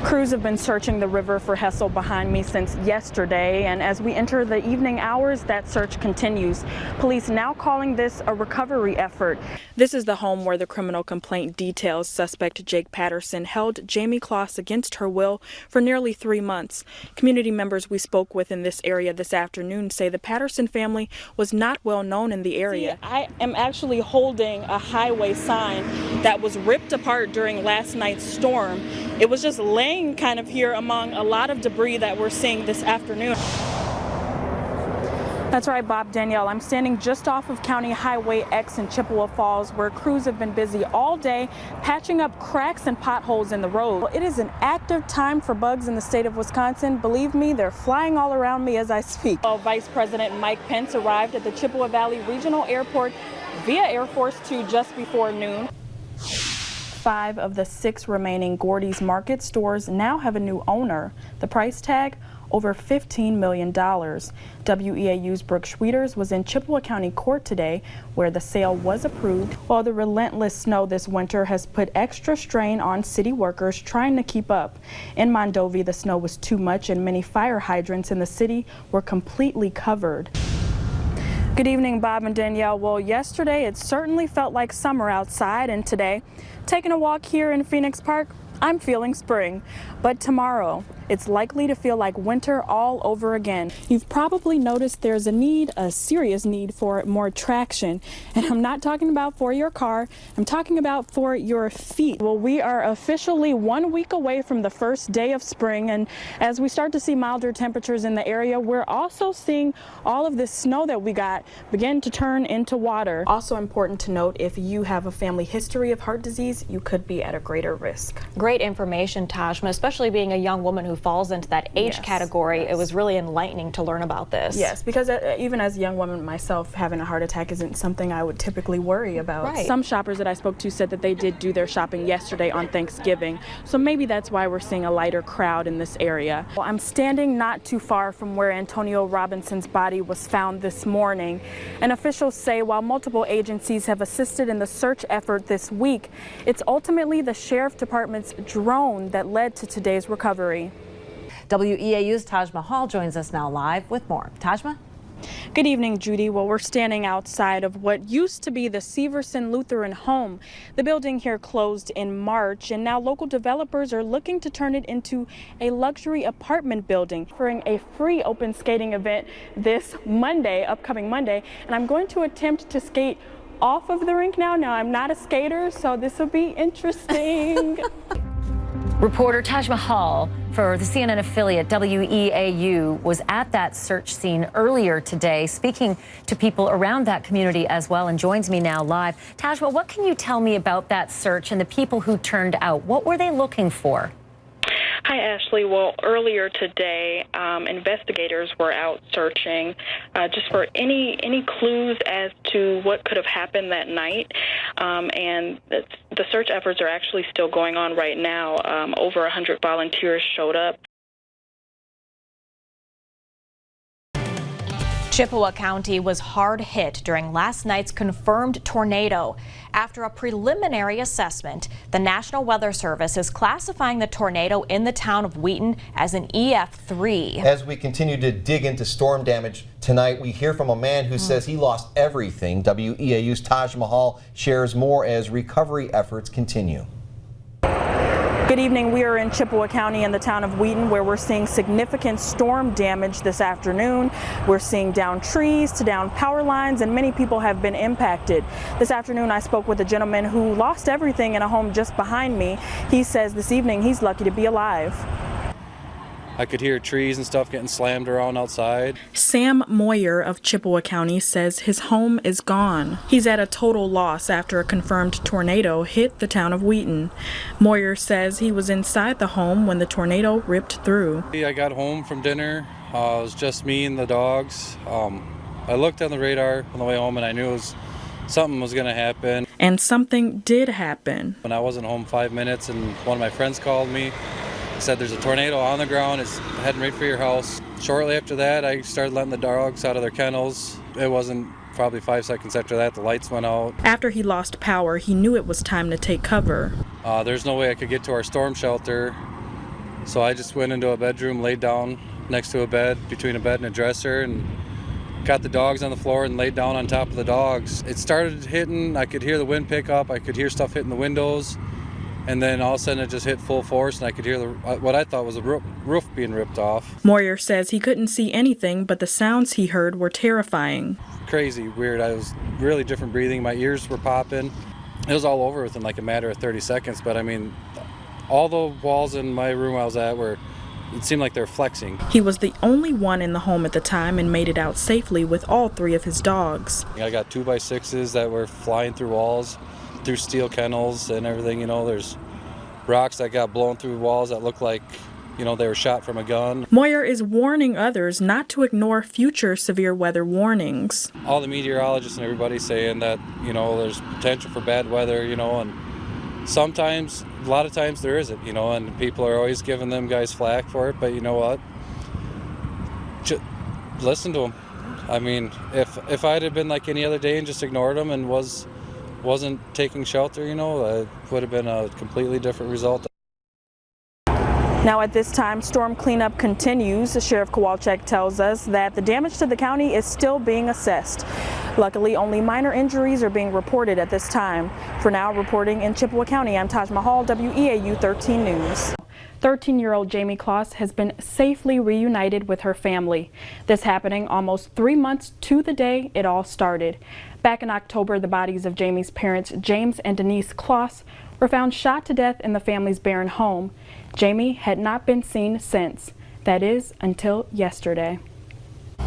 Crews have been searching the river for Hessel behind me since yesterday, and as we enter the evening hours, that search continues. Police now calling this a recovery effort. This is the home where the criminal complaint details suspect Jake Patterson held Jamie Kloss against her will for nearly 3 months. Community members we spoke with in this area this afternoon say the Patterson family was not well known in the area. I am actually holding a highway sign that was ripped apart during last night's storm. It was just laying kind of here among a lot of debris that we're seeing this afternoon. That's right, Bob, Danielle. I'm standing just off of County Highway X in Chippewa Falls, where crews have been busy all day patching up cracks and potholes in the road. It is an active time for bugs in the state of Wisconsin. Believe me, they're flying all around me as I speak. Well, Vice President Mike Pence arrived at the Chippewa Valley Regional Airport via Air Force 2 just before noon. 5 of the 6 remaining Gordy's Market stores now have a new owner. The price tag, over $15 million. WEAU's Brooke Schwieters was in Chippewa County Court today, where the sale was approved. While the relentless snow this winter has put extra strain on city workers trying to keep up. In Mondovi, the snow was too much and many fire hydrants in the city were completely covered. Good evening, Bob and Danielle. Well, yesterday it certainly felt like summer outside, and today, taking a walk here in Phoenix Park, I'm feeling spring. But tomorrow, it's likely to feel like winter all over again. You've probably noticed there's a serious need for more traction. And I'm not talking about for your car, I'm talking about for your feet. Well, we are officially 1 week away from the first day of spring, and as we start to see milder temperatures in the area, we're also seeing all of this snow that we got begin to turn into water. Also important to note, if you have a family history of heart disease, you could be at a greater risk. Great information, Tajma, especially being a young woman who falls into that age category. It was really enlightening to learn about this. Yes, because even as a young woman myself, having a heart attack isn't something I would typically worry about. Right. Some shoppers that I spoke to said that they did do their shopping yesterday on Thanksgiving, so maybe that's why we're seeing a lighter crowd in this area. Well, I'm standing not too far from where Antonio Robinson's body was found this morning, and officials say while multiple agencies have assisted in the search effort this week, it's ultimately the Sheriff Department's drone that led to today's recovery. WEAU's TAJMA Hall joins us now live with more. TAJMA? Good evening, Judy. Well, we're standing outside of what used to be the Severson Lutheran home. The building here closed in March, and now local developers are looking to turn it into a luxury apartment building, offering a free open skating event this Monday, upcoming Monday, and I'm going to attempt to skate off of the rink now. Now, I'm not a skater, so this will be interesting. Reporter TAJMA Hall for the CNN affiliate WEAU was at that search scene earlier today, speaking to people around that community as well, and joins me now live. TAJMA, what can you tell me about that search and the people who turned out? What were they looking for? Hi, Ashley. Well, earlier today, investigators were out searching just for any clues as to what could have happened that night. And the search efforts are actually still going on right now. Over 100 volunteers showed up. Chippewa County was hard hit during last night's confirmed tornado. After a preliminary assessment, the National Weather Service is classifying the tornado in the town of Wheaton as an EF3. As we continue to dig into storm damage tonight, we hear from a man who says he lost everything. WEAU's TAJMA Hall shares more as recovery efforts continue. Good evening. We are in Chippewa County in the town of Wheaton, where we're seeing significant storm damage this afternoon. We're seeing down trees to down power lines, and many people have been impacted. This afternoon, I spoke with a gentleman who lost everything in a home just behind me. He says this evening he's lucky to be alive. I could hear trees and stuff getting slammed around outside. Sam Moyer of Chippewa County says his home is gone. He's at a total loss after a confirmed tornado hit the town of Wheaton. Moyer says he was inside the home when the tornado ripped through. I got home from dinner. It was just me and the dogs. I looked on the radar on the way home and I knew something was going to happen. And something did happen. When I wasn't home 5 minutes and one of my friends called me, said there's a tornado on the ground, it's heading right for your house. Shortly after that, I started letting the dogs out of their kennels. It wasn't probably 5 seconds after that, the lights went out. After he lost power, he knew it was time to take cover. There's no way I could get to our storm shelter, So I just went into a bedroom, laid down next to a bed, between a bed and a dresser, and got the dogs on the floor and laid down on top of the dogs. It started hitting, I could hear the wind pick up, I could hear stuff hitting the windows, and then all of a sudden it just hit full force, and I could hear what I thought was a roof being ripped off. Moyer says he couldn't see anything, but the sounds he heard were terrifying. Crazy, weird. I was really different breathing. My ears were popping. It was all over within like a matter of 30 seconds, but I mean, all the walls in my room I was at it seemed like they were flexing. He was the only one in the home at the time and made it out safely with all 3 of his dogs. I got 2x6s that were flying through walls, through steel kennels and everything. You know, there's rocks that got blown through walls that looked like, you know, they were shot from a gun. Moyer is warning others not to ignore future severe weather warnings. All the meteorologists and everybody saying that, you know, there's potential for bad weather, you know, and sometimes, a lot of times there isn't, you know, and people are always giving them guys flack for it, but you know what? Just listen to them. I mean, if I'd have been like any other day and just ignored them and wasn't taking shelter, you know, it would have been a completely different result. Now at this time, storm cleanup continues. Sheriff Kowalczyk tells us that the damage to the county is still being assessed. Luckily, only minor injuries are being reported at this time. For now, reporting in Chippewa County, I'm TAJMA Hall, WEAU 13 News. 13-year-old Jamie Kloss has been safely reunited with her family. This happening almost 3 months to the day it all started. Back in October, the bodies of Jamie's parents, James and Denise Kloss, were found shot to death in the family's Barron home. Jamie had not been seen since, that is, until yesterday.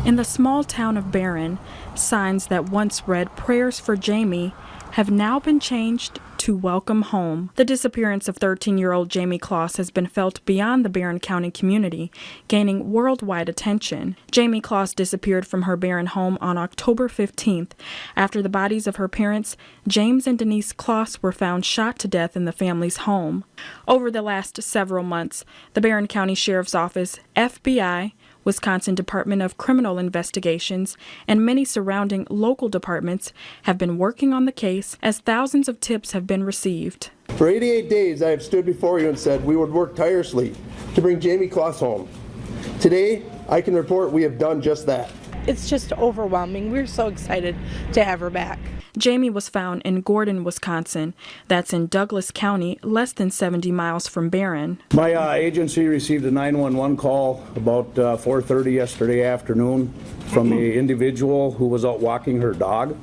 In the small town of Barron, signs that once read prayers for Jamie have now been changed to welcome home. The disappearance of 13-year-old Jamie Kloss has been felt beyond the Barron County community, gaining worldwide attention. Jamie Kloss disappeared from her Barron home on October 15th after the bodies of her parents, James and Denise Kloss, were found shot to death in the family's home. Over the last several months, the Barron County Sheriff's Office, FBI, Wisconsin Department of Criminal Investigations, and many surrounding local departments have been working on the case as thousands of tips have been received. For 88 days, I have stood before you and said we would work tirelessly to bring Jamie Kloss home. Today, I can report we have done just that. It's just overwhelming. We're so excited to have her back. Jamie was found in Gordon, Wisconsin. That's in Douglas County, less than 70 miles from Barron. My agency received a 911 call about 4:30 yesterday afternoon from the individual who was out walking her dog.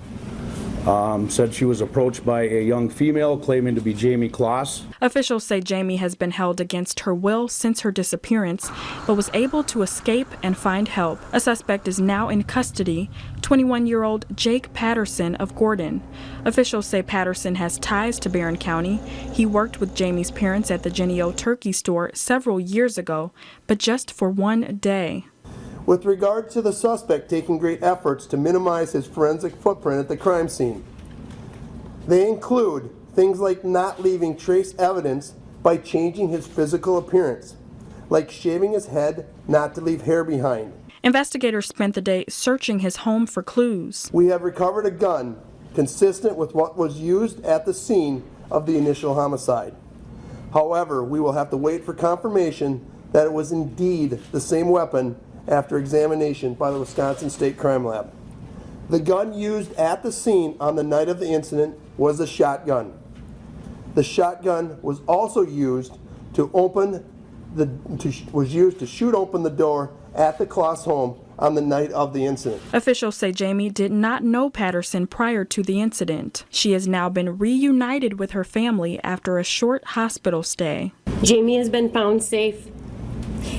Said she was approached by a young female claiming to be Jamie Kloss. Officials say Jamie has been held against her will since her disappearance, but was able to escape and find help. A suspect is now in custody, 21-year-old Jake Patterson of Gordon. Officials say Patterson has ties to Barron County. He worked with Jamie's parents at the Jennie-O Turkey Store several years ago, but just for one day. With regard to the suspect taking great efforts to minimize his forensic footprint at the crime scene, they include things like not leaving trace evidence by changing his physical appearance, like shaving his head not to leave hair behind. Investigators spent the day searching his home for clues. We have recovered a gun consistent with what was used at the scene of the initial homicide. However, we will have to wait for confirmation that it was indeed the same weapon after examination by the Wisconsin State Crime Lab. The gun used at the scene on the night of the incident was a shotgun. The shotgun was also used to shoot open the door at the Kloss home on the night of the incident. Officials say Jamie did not know Patterson prior to the incident. She has now been reunited with her family after a short hospital stay. Jamie has been found safe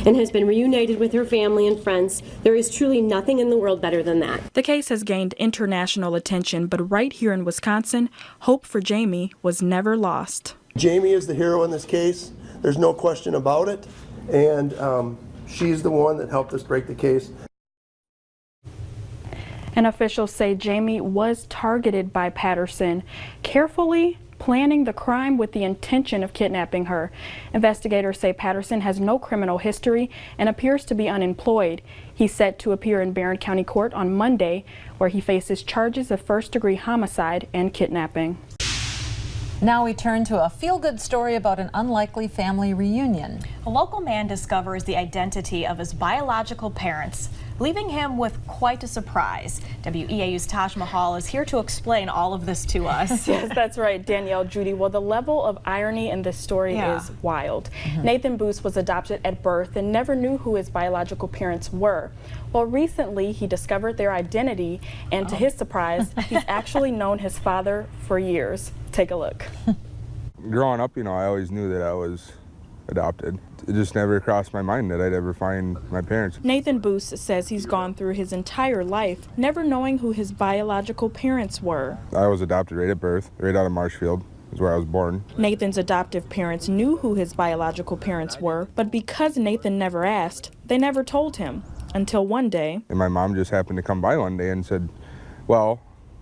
and has been reunited with her family and friends. There is truly nothing in the world better than that. The case has gained international attention, but right here in Wisconsin, hope for Jamie was never lost. Jamie is the hero in this case. There's no question about it. And she's the one that helped us break the case. And officials say Jamie was targeted by Patterson, carefully planning the crime with the intention of kidnapping her. Investigators say Patterson has no criminal history and appears to be unemployed. He's set to appear in Barron County Court on Monday, where he faces charges of first-degree homicide and kidnapping. Now we turn to a feel-good story about an unlikely family reunion. A local man discovers the identity of his biological parents, leaving him with quite a surprise. WEAU's TAJMA Hall is here to explain all of this to us. Yes, that's right, Danielle, Judy. Well, the level of irony in this story is wild. Nathan Boos was adopted at birth and never knew who his biological parents were. Well, recently he discovered their identity, and to his surprise, he's actually known his father for years. Take a look. Growing up, I always knew that I was adopted. It just never crossed my mind that I'd ever find my parents. Nathan Boos says he's gone through his entire life never knowing who his biological parents were. I was adopted right at birth, right out of Marshfield, is where I was born. Nathan's adoptive parents knew who his biological parents were, but because Nathan never asked, they never told him, until one day. And my mom just happened to come by one day and said, well,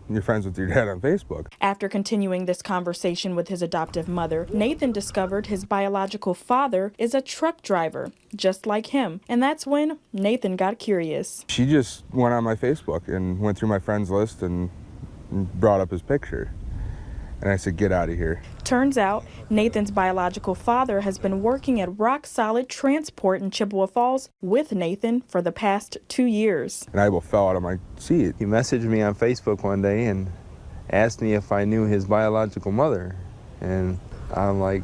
you're friends with your dad on Facebook. After continuing this conversation with his adoptive mother, Nathan discovered his biological father is a truck driver, just like him. And that's when Nathan got curious. She just went on my Facebook and went through my friends list and brought up his picture. And I said, get out of here. Turns out, Nathan's biological father has been working at Rock Solid Transport in Chippewa Falls with Nathan for the past 2 years. And I fell out of my seat. He messaged me on Facebook one day and asked me if I knew his biological mother. And I'm like,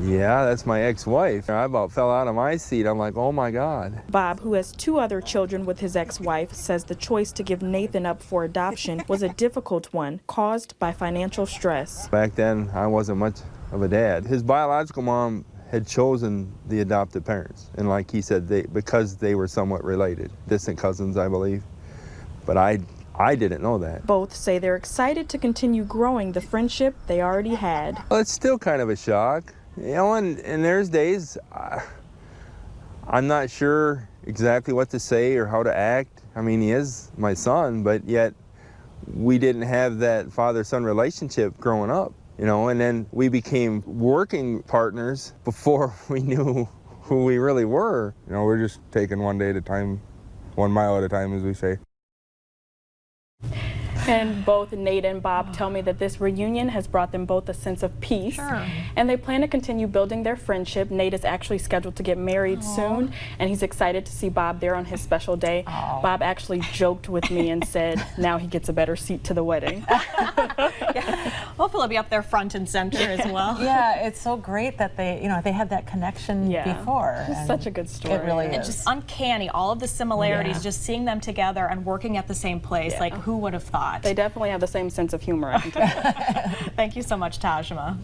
yeah, that's my ex-wife. I about fell out of my seat. I'm like, oh my God. Bob, who has 2 other children with his ex-wife, says the choice to give Nathan up for adoption was a difficult one, caused by financial stress. Back then, I wasn't much of a dad. His biological mom had chosen the adopted parents. And like he said, because they were somewhat related. Distant cousins, I believe. But I didn't know that. Both say they're excited to continue growing the friendship they already had. Well, it's still kind of a shock. And there's days I'm not sure exactly what to say or how to act. I mean, he is my son, but yet we didn't have that father-son relationship growing up, and then we became working partners before we knew who we really were. We're just taking one day at a time, 1 mile at a time, as we say. And both Nate and Bob tell me that this reunion has brought them both a sense of peace. And they plan to continue building their friendship. Nate is actually scheduled to get married soon, and he's excited to see Bob there on his special day. Bob actually joked with me and said now he gets a better seat to the wedding. Hopefully he'll be up there front and center as well. Yeah, it's so great that they had that connection before. It's such a good story. It really is. It's just uncanny, all of the similarities, just seeing them together and working at the same place. Like, who would have thought? They definitely have the same sense of humor, I can tell you. Thank you so much, TAJMA.